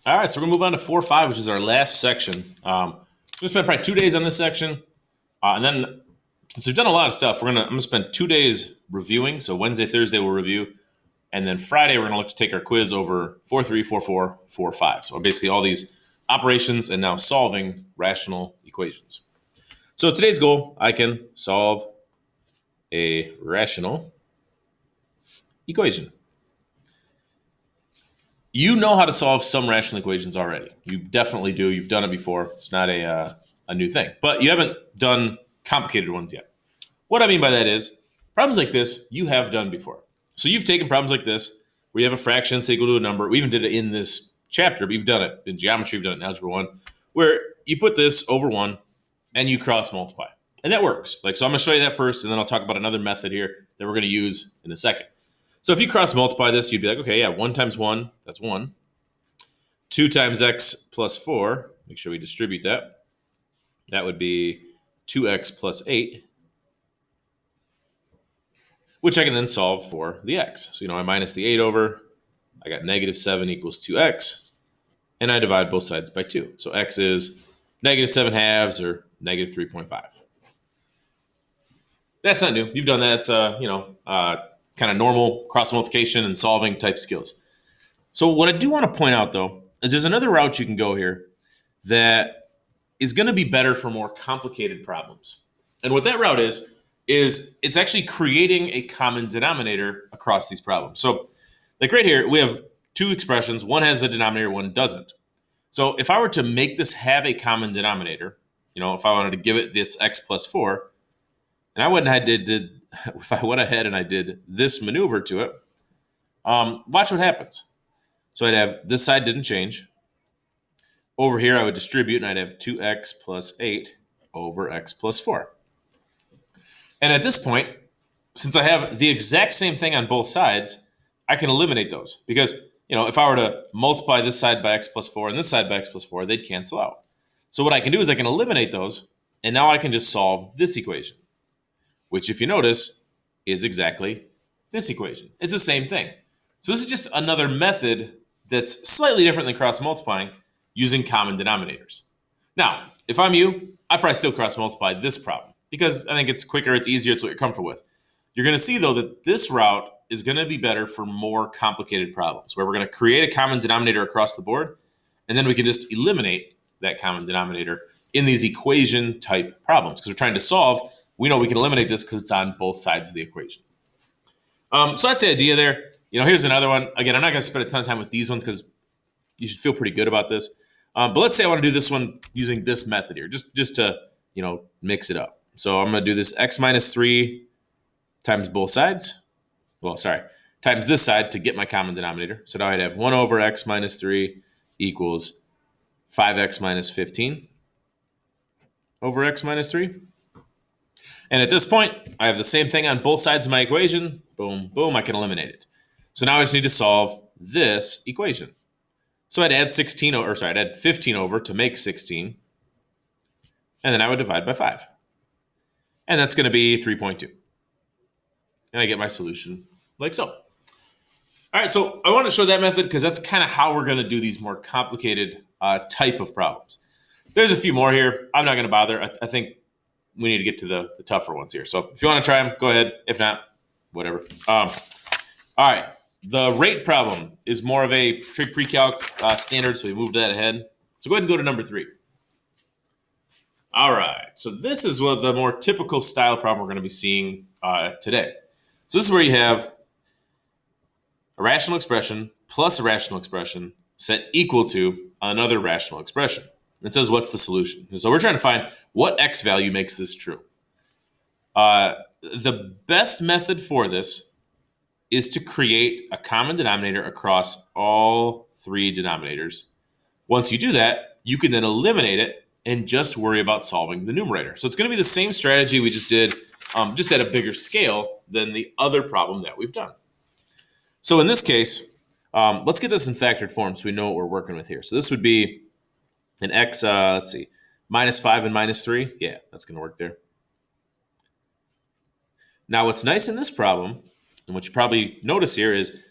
All right, so we're gonna move on to 4-5, which is our last section. We spent probably 2 days on this section, and then since we've done a lot of stuff, I'm gonna spend 2 days reviewing. So Wednesday, Thursday we'll review, and then Friday we're gonna look to take our quiz over 4-3, 4-4, 4-5. So basically all these operations and now solving rational equations. So today's goal, I can solve a rational equation. You know how to solve some rational equations already. You definitely do. You've done it before. It's not a new thing. But you haven't done complicated ones yet. What I mean by that is problems like this you have done before. So you've taken problems like this where you have a fraction that's equal to a number. We even did it in this chapter, but you've done it in geometry, you've done it in algebra 1, where you put this over 1 and you cross multiply. And that works. So I'm going to show you that first, and then I'll talk about another method here that we're going to use in a second. So if you cross multiply this, you'd be like, okay, yeah, 1 times 1, that's 1. 2 times x plus 4, make sure we distribute that. That would be 2x plus 8, which I can then solve for the x. So, I minus the 8 over, I got negative 7 equals 2x, and I divide both sides by 2. So x is negative 7 halves, or negative 3.5. That's not new. You've done that. It's, kind of normal cross multiplication and solving type skills. So what I do want to point out, though, is there's another route you can go here that is going to be better for more complicated problems. And what that route is it's actually creating a common denominator across these problems. So like right here, we have two expressions. One has a denominator, one doesn't. So if I were to make this have a common denominator, if I wanted to give it this x plus 4, and I went ahead and if I went ahead and I did this maneuver to it, watch what happens. So I'd have this side didn't change. Over here, I would distribute, and I'd have 2x plus 8 over x plus 4. And at this point, since I have the exact same thing on both sides, I can eliminate those. Because, if I were to multiply this side by x plus 4 and this side by x plus 4, they'd cancel out. So what I can do is I can eliminate those, and now I can just solve this equation, which, if you notice, is exactly this equation. It's the same thing. So this is just another method that's slightly different than cross multiplying using common denominators. Now, if I'm you, I'd probably still cross multiply this problem because I think it's quicker, it's easier, it's what you're comfortable with. You're going to see, though, that this route is going to be better for more complicated problems where we're going to create a common denominator across the board, and then we can just eliminate that common denominator in these equation type problems because we're trying to solve. We know we can eliminate this because it's on both sides of the equation. So that's the idea there. Here's another one. Again, I'm not going to spend a ton of time with these ones because you should feel pretty good about this. But let's say I want to do this one using this method here, just to mix it up. So I'm going to do this x minus 3 times both sides. Times this side to get my common denominator. So now I'd have 1 over x minus 3 equals 5x minus 15 over x minus 3. And at this point, I have the same thing on both sides of my equation. Boom, boom, I can eliminate it. So now I just need to solve this equation. So I'd add 15 over to make 16. And then I would divide by 5. And that's going to be 3.2. And I get my solution like so. All right, so I want to show that method because that's kind of how we're going to do these more complicated type of problems. There's a few more here. I'm not going to bother. I think we need to get to the tougher ones here. So if you want to try them, go ahead. If not, whatever. All right. The rate problem is more of a trig pre-calc standard, so we moved that ahead. So go ahead and go to number 3. All right. So this is one of the more typical style problem we're going to be seeing today. So this is where you have a rational expression plus a rational expression set equal to another rational expression. It says, what's the solution? So we're trying to find what x value makes this true. The best method for this is to create a common denominator across all 3 denominators. Once you do that, you can then eliminate it and just worry about solving the numerator. So it's going to be the same strategy we just did, just at a bigger scale than the other problem that we've done. So in this case, let's get this in factored form so we know what we're working with here. So this would be an x, minus 5 and minus 3. Yeah, that's going to work there. Now, what's nice in this problem, and what you probably notice here, is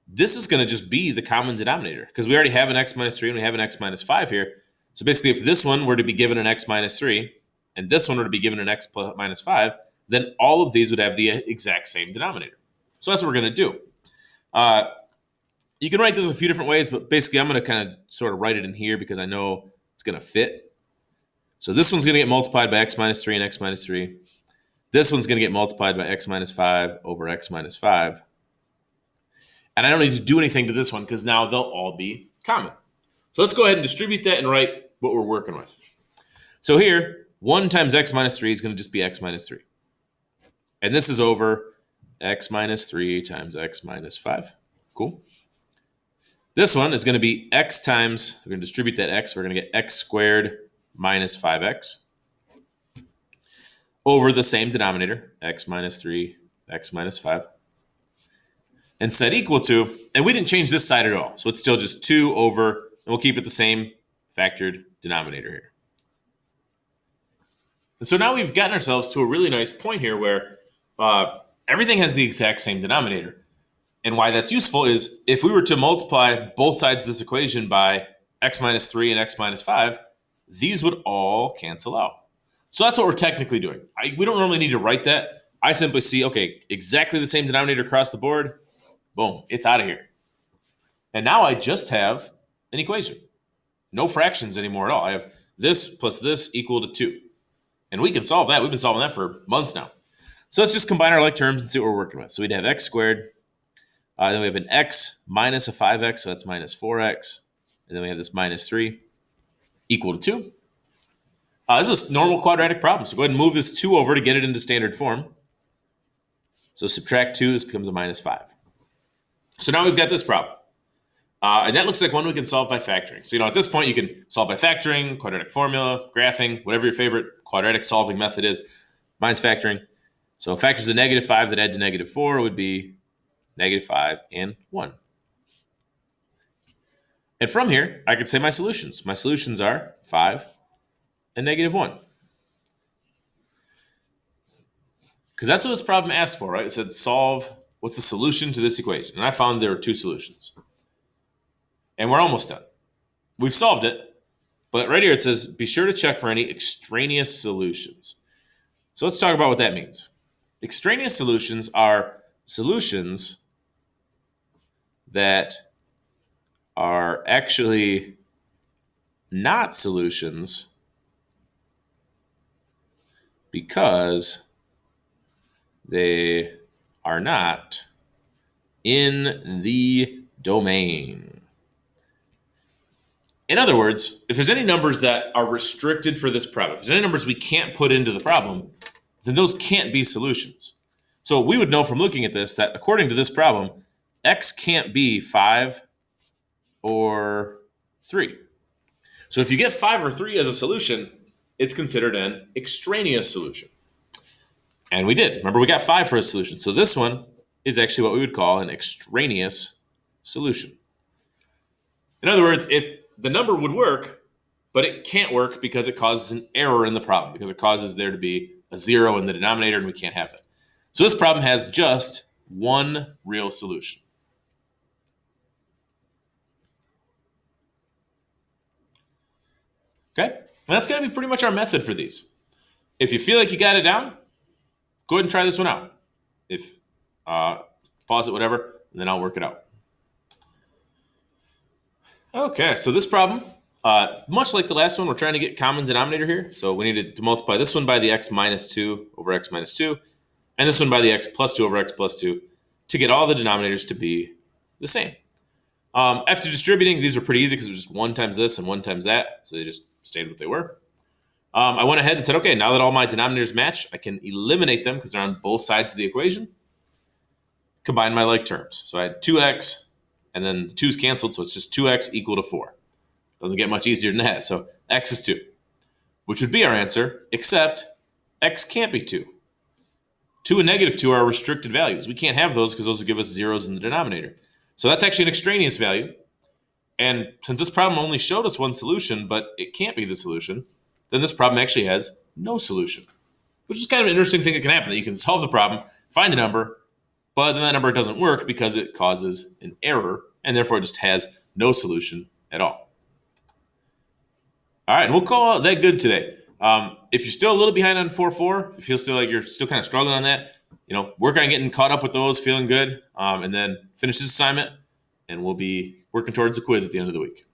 this is going to just be the common denominator because we already have an x minus 3 and we have an x minus 5 here. So basically, if this one were to be given an x minus 3 and this one were to be given an x minus 5, then all of these would have the exact same denominator. So that's what we're going to do. You can write this a few different ways, but basically I'm going to kind of sort of write it in here because I know it's going to fit. So this one's going to get multiplied by x minus 3 and x minus 3. This one's going to get multiplied by x minus 5 over x minus 5. And I don't need to do anything to this one because now they'll all be common. So let's go ahead and distribute that and write what we're working with. So here, 1 times x minus 3 is going to just be x minus 3. And this is over x minus 3 times x minus 5. Cool. This one is going to be x times, we're going to distribute that x, we're going to get x squared minus 5x over the same denominator, x minus 3, x minus 5, and set equal to, and we didn't change this side at all, so it's still just 2 over, and we'll keep it the same factored denominator here. And so now we've gotten ourselves to a really nice point here where everything has the exact same denominator. And why that's useful is if we were to multiply both sides of this equation by x minus 3 and x minus 5, these would all cancel out. So that's what we're technically doing. We don't normally need to write that. I simply see, okay, exactly the same denominator across the board. Boom, it's out of here. And now I just have an equation. No fractions anymore at all. I have this plus this equal to 2. And we can solve that. We've been solving that for months now. So let's just combine our like terms and see what we're working with. So we'd have x squared. Then we have an x minus a 5x, so that's minus 4x. And then we have this minus 3 equal to 2. This is a normal quadratic problem, so go ahead and move this 2 over to get it into standard form. So subtract 2, this becomes a minus 5. So now we've got this problem. And that looks like one we can solve by factoring. So, at this point, you can solve by factoring, quadratic formula, graphing, whatever your favorite quadratic solving method is. Mine's factoring. So factors of negative 5 that add to negative 4 would be negative 5 and 1. And from here, I could say my solutions. My solutions are 5 and negative 1. Because that's what this problem asked for, right? It said solve, what's the solution to this equation? And I found there were 2 solutions. And we're almost done. We've solved it, but right here it says, be sure to check for any extraneous solutions. So let's talk about what that means. Extraneous solutions are solutions that are actually not solutions because they are not in the domain. In other words, if there's any numbers that are restricted for this problem, if there's any numbers we can't put into the problem, then those can't be solutions. So we would know from looking at this that according to this problem, x can't be 5 or 3. So if you get 5 or 3 as a solution, it's considered an extraneous solution. And we did. Remember, we got 5 for a solution. So this one is actually what we would call an extraneous solution. In other words, the number would work, but it can't work because it causes an error in the problem, because it causes there to be a 0 in the denominator, and we can't have that. So this problem has just one real solution. Okay? And that's going to be pretty much our method for these. If you feel like you got it down, go ahead and try this one out. If pause it, whatever, and then I'll work it out. Okay, so this problem, much like the last one, we're trying to get common denominator here. So we need to multiply this one by the x minus 2 over x minus 2, and this one by the x plus 2 over x plus 2 to get all the denominators to be the same. After distributing, these were pretty easy because it was just 1 times this and 1 times that, so they just stayed what they were. I went ahead and said, okay, now that all my denominators match, I can eliminate them because they're on both sides of the equation. Combine my like terms. So I had 2x, and then the 2's canceled, so it's just 2x equal to 4. Doesn't get much easier than that. So x is 2, which would be our answer, except x can't be 2. 2 and negative 2 are restricted values. We can't have those because those would give us zeros in the denominator. So that's actually an extraneous value. And since this problem only showed us one solution, but it can't be the solution, then this problem actually has no solution, which is kind of an interesting thing that can happen, that you can solve the problem, find the number, but then that number doesn't work because it causes an error, and therefore it just has no solution at all. All right, and we'll call that good today. If you're still a little behind on 4-4, if you feel like you're still kind of struggling on that, work on getting caught up with those, feeling good, and then finish this assignment, and we'll be working towards the quiz at the end of the week.